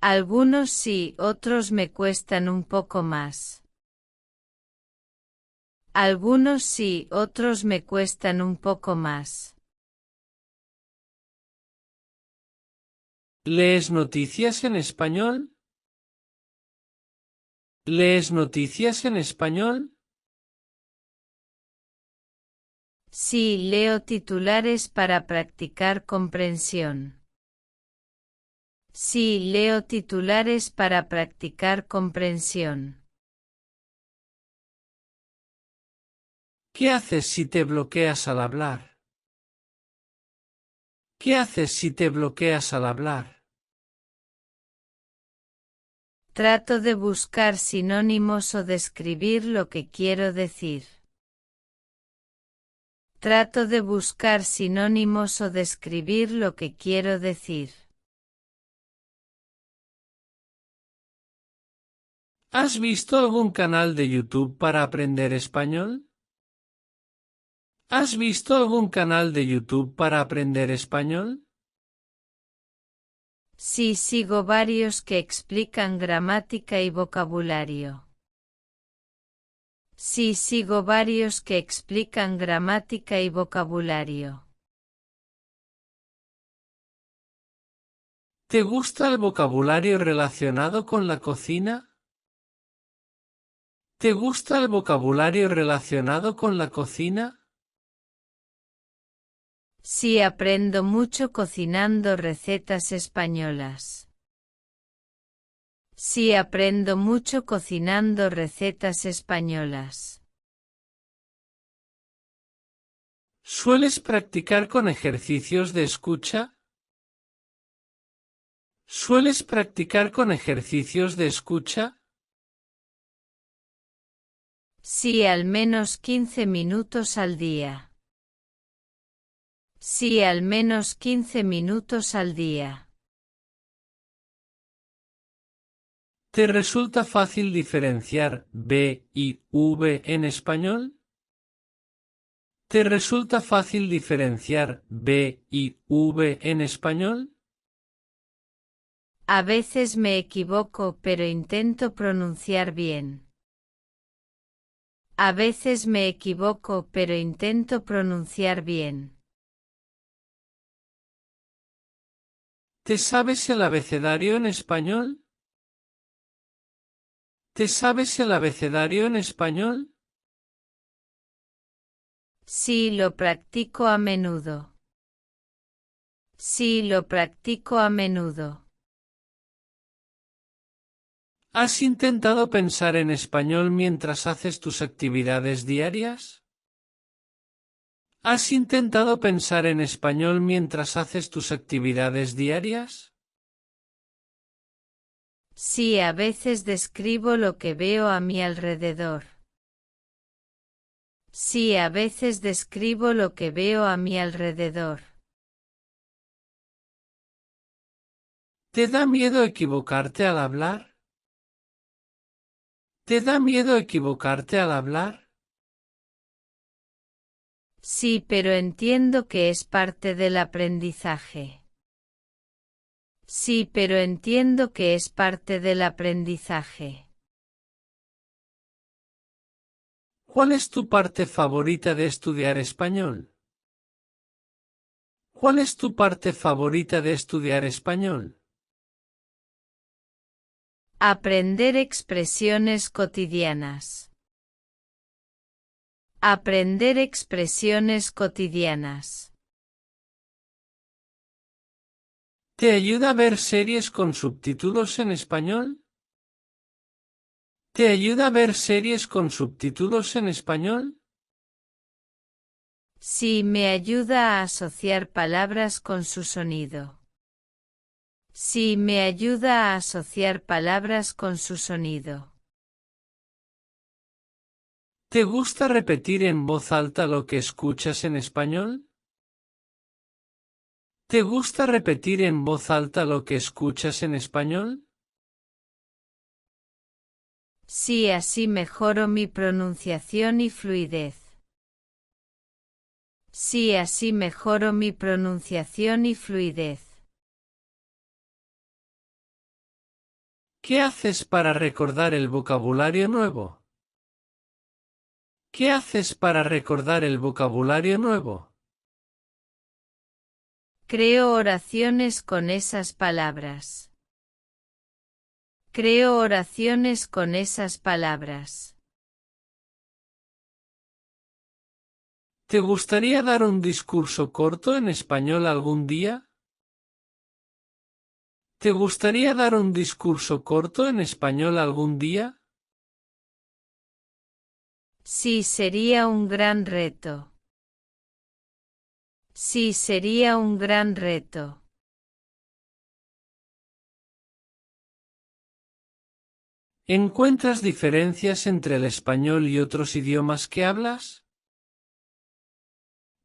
Algunos sí, otros me cuestan un poco más. Algunos sí, otros me cuestan un poco más. ¿Lees noticias en español? ¿Lees noticias en español? Sí, leo titulares para practicar comprensión. Sí, leo titulares para practicar comprensión. ¿Qué haces si te bloqueas al hablar? ¿Qué haces si te bloqueas al hablar? Trato de buscar sinónimos o describir lo que quiero decir. Trato de buscar sinónimos o describir lo que quiero decir. ¿Has visto algún canal de YouTube para aprender español? ¿Has visto algún canal de YouTube para aprender español? Sí, sigo varios que explican gramática y vocabulario. Sí, sigo varios que explican gramática y vocabulario. ¿Te gusta el vocabulario relacionado con la cocina? ¿Te gusta el vocabulario relacionado con la cocina? Sí, aprendo mucho cocinando recetas españolas. Sí, aprendo mucho cocinando recetas españolas. ¿Sueles practicar con ejercicios de escucha? ¿Sueles practicar con ejercicios de escucha? Sí, al menos 15 minutos al día. Sí, al menos 15 minutos al día. ¿Te resulta fácil diferenciar B y V en español? ¿Te resulta fácil diferenciar B y V en español? A veces me equivoco, pero intento pronunciar bien. A veces me equivoco, pero intento pronunciar bien. ¿Te sabes el abecedario en español? ¿Te sabes el abecedario en español? Sí, lo practico a menudo. Sí, lo practico a menudo. ¿Has intentado pensar en español mientras haces tus actividades diarias? ¿Has intentado pensar en español mientras haces tus actividades diarias? Sí, a veces describo lo que veo a mi alrededor. Sí, a veces describo lo que veo a mi alrededor. ¿Te da miedo equivocarte al hablar? ¿Te da miedo equivocarte al hablar? Sí, pero entiendo que es parte del aprendizaje. Sí, pero entiendo que es parte del aprendizaje. ¿Cuál es tu parte favorita de estudiar español? ¿Cuál es tu parte favorita de estudiar español? Aprender expresiones cotidianas. Aprender expresiones cotidianas. ¿Te ayuda a ver series con subtítulos en español? ¿Te ayuda a ver series con subtítulos en español? Sí, me ayuda a asociar palabras con su sonido. Sí, me ayuda a asociar palabras con su sonido. ¿Te gusta repetir en voz alta lo que escuchas en español? ¿Te gusta repetir en voz alta lo que escuchas en español? Sí, así mejoro mi pronunciación y fluidez. Sí, así mejoro mi pronunciación y fluidez. ¿Qué haces para recordar el vocabulario nuevo? ¿Qué haces para recordar el vocabulario nuevo? Creo oraciones con esas palabras. Creo oraciones con esas palabras. ¿Te gustaría dar un discurso corto en español algún día? ¿Te gustaría dar un discurso corto en español algún día? Sí, sería un gran reto. Sí, sería un gran reto. ¿Encuentras diferencias entre el español y otros idiomas que hablas?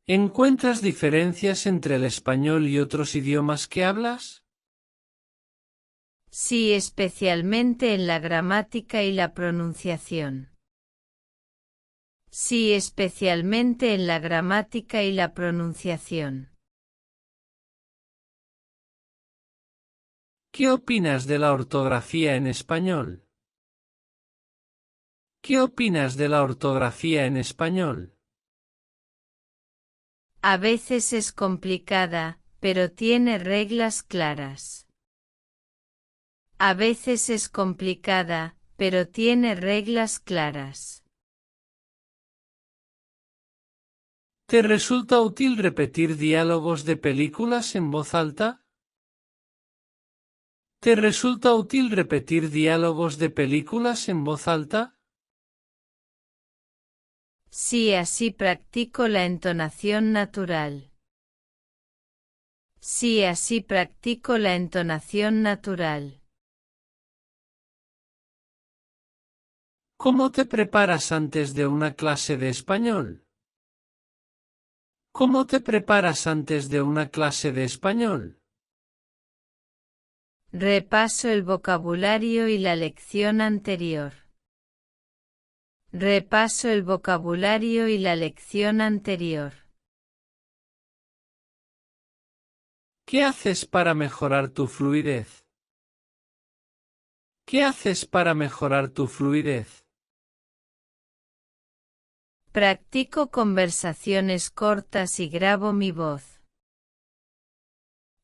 ¿Encuentras diferencias entre el español y otros idiomas que hablas? Sí, especialmente en la gramática y la pronunciación. Sí, especialmente en la gramática y la pronunciación. ¿Qué opinas de la ortografía en español? ¿Qué opinas de la ortografía en español? A veces es complicada, pero tiene reglas claras. A veces es complicada, pero tiene reglas claras. ¿Te resulta útil repetir diálogos de películas en voz alta? ¿Te resulta útil repetir diálogos de películas en voz alta? Sí, así practico la entonación natural. Sí, así practico la entonación natural. ¿Cómo te preparas antes de una clase de español? ¿Cómo te preparas antes de una clase de español? Repaso el vocabulario y la lección anterior. Repaso el vocabulario y la lección anterior. ¿Qué haces para mejorar tu fluidez? ¿Qué haces para mejorar tu fluidez? Practico conversaciones cortas y grabo mi voz.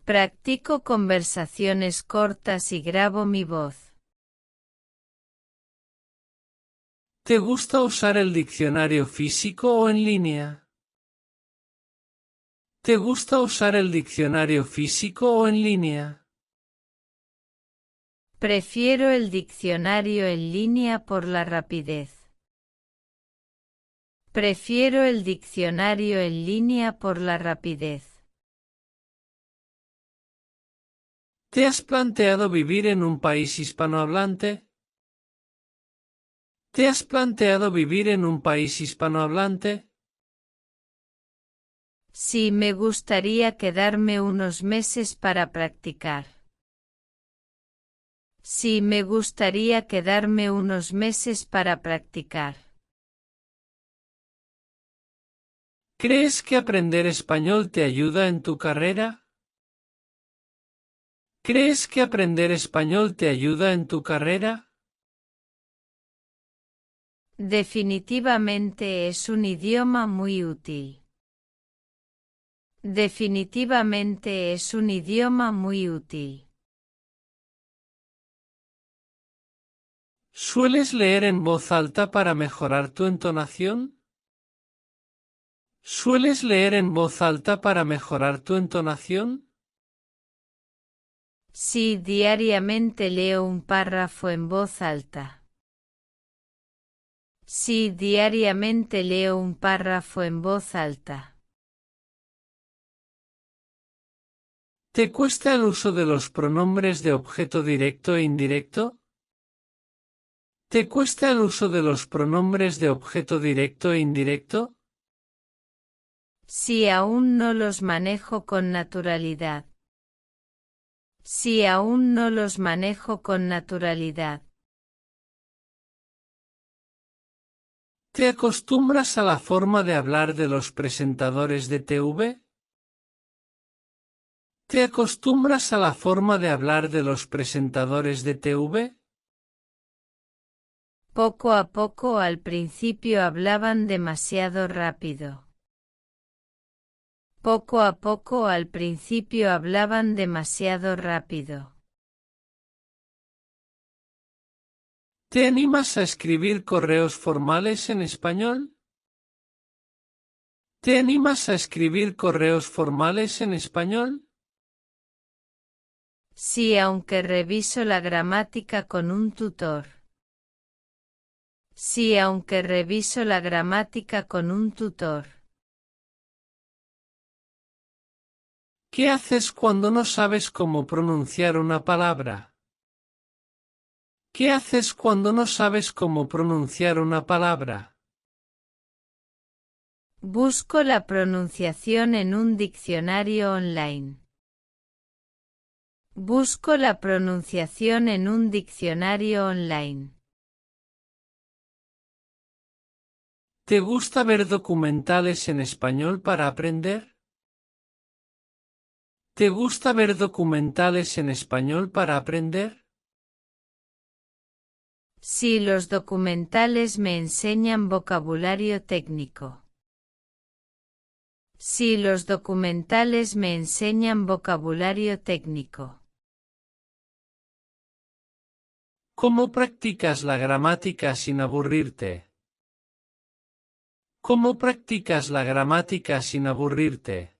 Practico conversaciones cortas y grabo mi voz. ¿Te gusta usar el diccionario físico o en línea? ¿Te gusta usar el diccionario físico o en línea? Prefiero el diccionario en línea por la rapidez. Prefiero el diccionario en línea por la rapidez. ¿Te has planteado vivir en un país hispanohablante? ¿Te has planteado vivir en un país hispanohablante? Sí, me gustaría quedarme unos meses para practicar. Sí, me gustaría quedarme unos meses para practicar. ¿Crees que aprender español te ayuda en tu carrera? ¿Crees que aprender español te ayuda en tu carrera? Definitivamente es un idioma muy útil. Definitivamente es un idioma muy útil. ¿Sueles leer en voz alta para mejorar tu entonación? ¿Sueles leer en voz alta para mejorar tu entonación? Sí, diariamente leo un párrafo en voz alta. Sí, diariamente leo un párrafo en voz alta. ¿Te cuesta el uso de los pronombres de objeto directo e indirecto? ¿Te cuesta el uso de los pronombres de objeto directo e indirecto? Sí, aún no los manejo con naturalidad. Sí, aún no los manejo con naturalidad. ¿Te acostumbras a la forma de hablar de los presentadores de TV? ¿Te acostumbras a la forma de hablar de los presentadores de TV? Poco a poco al principio hablaban demasiado rápido. Poco a poco al principio hablaban demasiado rápido. ¿Te animas a escribir correos formales en español? ¿Te animas a escribir correos formales en español? Sí, aunque reviso la gramática con un tutor. Sí, aunque reviso la gramática con un tutor. ¿Qué haces cuando no sabes cómo pronunciar una palabra? ¿Qué haces cuando no sabes cómo pronunciar una palabra? Busco la pronunciación en un diccionario online. Busco la pronunciación en un diccionario online. ¿Te gusta ver documentales en español para aprender? ¿Te gusta ver documentales en español para aprender? Sí, los documentales me enseñan vocabulario técnico. Sí, los documentales me enseñan vocabulario técnico. ¿Cómo practicas la gramática sin aburrirte? ¿Cómo practicas la gramática sin aburrirte?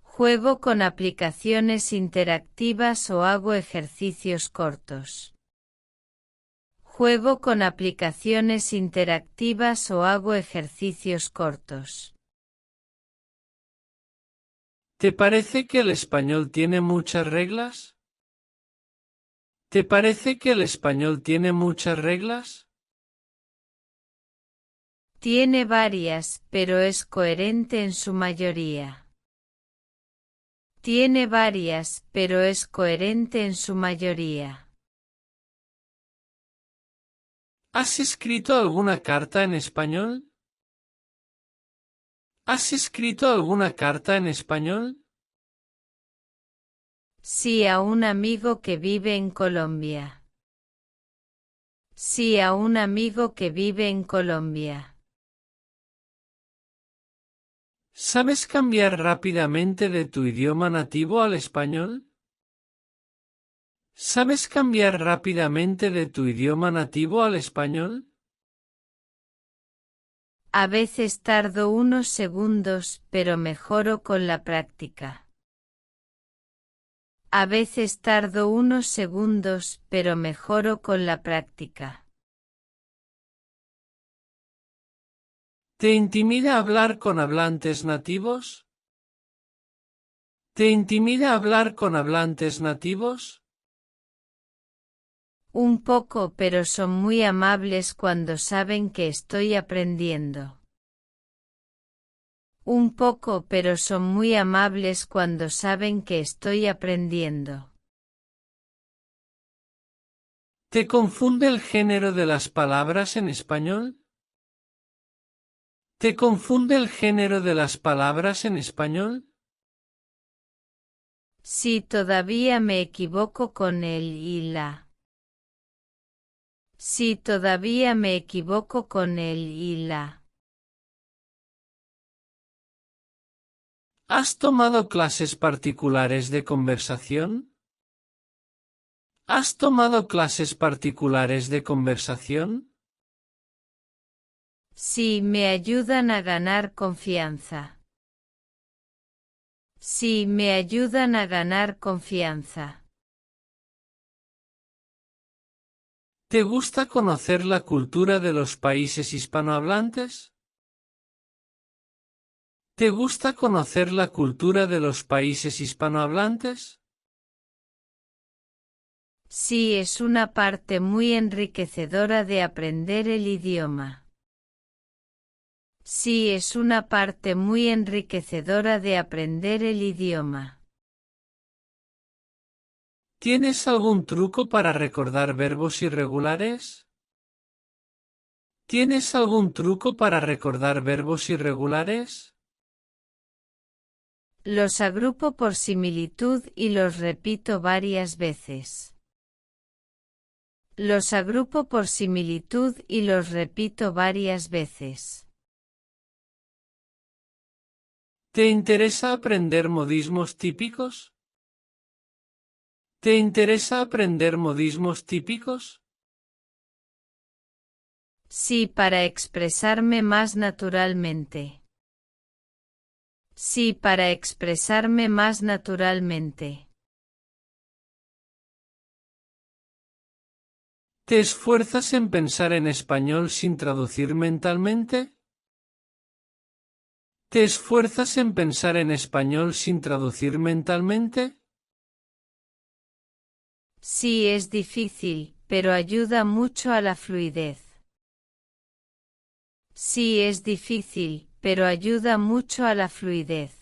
Juego con aplicaciones interactivas o hago ejercicios cortos. Juego con aplicaciones interactivas o hago ejercicios cortos. ¿Te parece que el español tiene muchas reglas? ¿Te parece que el español tiene muchas reglas? Tiene varias, pero es coherente en su mayoría. Tiene varias, pero es coherente en su mayoría. ¿Has escrito alguna carta en español? ¿Has escrito alguna carta en español? Sí, a un amigo que vive en Colombia. Sí, a un amigo que vive en Colombia. ¿Sabes cambiar rápidamente de tu idioma nativo al español? ¿Sabes cambiar rápidamente de tu idioma nativo al español? A veces tardo unos segundos, pero mejoro con la práctica. A veces tardo unos segundos, pero mejoro con la práctica. ¿Te intimida hablar con hablantes nativos? ¿Te intimida hablar con hablantes nativos? Un poco, pero son muy amables cuando saben que estoy aprendiendo. Un poco, pero son muy amables cuando saben que estoy aprendiendo. ¿Te confunde el género de las palabras en español? ¿Te confunde el género de las palabras en español? Sí, todavía me equivoco con el y la. Sí, todavía me equivoco con el y la. ¿Has tomado clases particulares de conversación? ¿Has tomado clases particulares de conversación? Sí, me ayudan a ganar confianza. Sí, me ayudan a ganar confianza. ¿Te gusta conocer la cultura de los países hispanohablantes? ¿Te gusta conocer la cultura de los países hispanohablantes? Sí, es una parte muy enriquecedora de aprender el idioma. Sí, es una parte muy enriquecedora de aprender el idioma. ¿Tienes algún truco para recordar verbos irregulares? ¿Tienes algún truco para recordar verbos irregulares? Los agrupo por similitud y los repito varias veces. Los agrupo por similitud y los repito varias veces. ¿Te interesa aprender modismos típicos? ¿Te interesa aprender modismos típicos? Sí, para expresarme más naturalmente. Sí, para expresarme más naturalmente. ¿Te esfuerzas en pensar en español sin traducir mentalmente? ¿Te esfuerzas en pensar en español sin traducir mentalmente? Sí, es difícil, pero ayuda mucho a la fluidez. Sí, es difícil, pero ayuda mucho a la fluidez.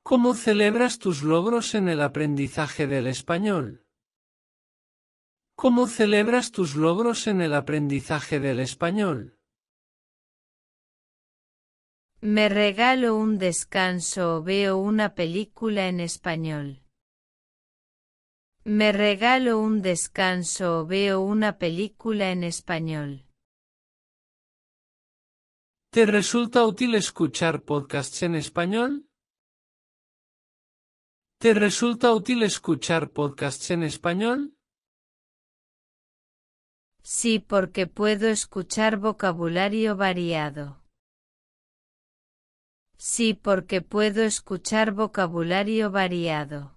¿Cómo celebras tus logros en el aprendizaje del español? ¿Cómo celebras tus logros en el aprendizaje del español? Me regalo un descanso o veo una película en español. Me regalo un descanso o veo una película en español. ¿Te resulta útil escuchar podcasts en español? ¿Te resulta útil escuchar podcasts en español? Sí, porque puedo escuchar vocabulario variado. Sí, porque puedo escuchar vocabulario variado.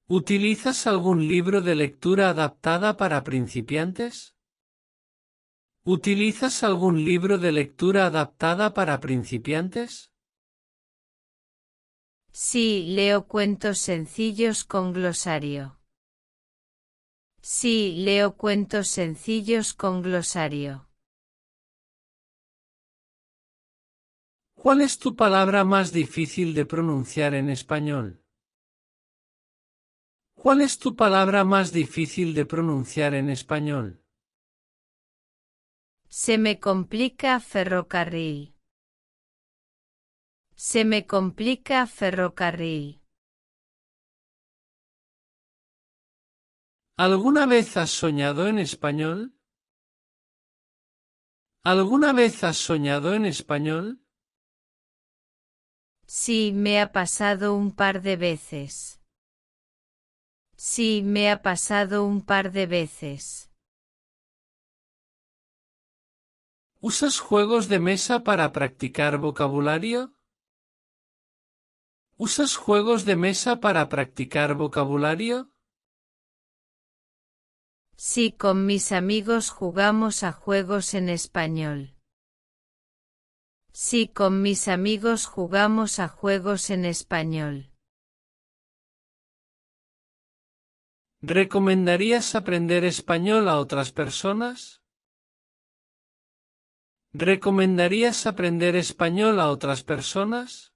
¿Utilizas algún libro de lectura adaptada para principiantes? ¿Utilizas algún libro de lectura adaptada para principiantes? Sí, leo cuentos sencillos con glosario. Sí, leo cuentos sencillos con glosario. ¿Cuál es tu palabra más difícil de pronunciar en español? ¿Cuál es tu palabra más difícil de pronunciar en español? Se me complica ferrocarril. Se me complica ferrocarril. ¿Alguna vez has soñado en español? ¿Alguna vez has soñado en español? Sí, me ha pasado un par de veces. Sí, me ha pasado un par de veces. ¿Usas juegos de mesa para practicar vocabulario? ¿Usas juegos de mesa para practicar vocabulario? Sí, con mis amigos jugamos a juegos en español. Sí, con mis amigos jugamos a juegos en español. ¿Recomendarías aprender español a otras personas? ¿Recomendarías aprender español a otras personas?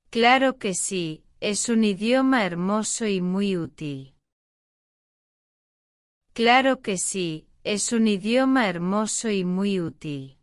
Claro que sí, es un idioma hermoso y muy útil. Claro que sí, es un idioma hermoso y muy útil.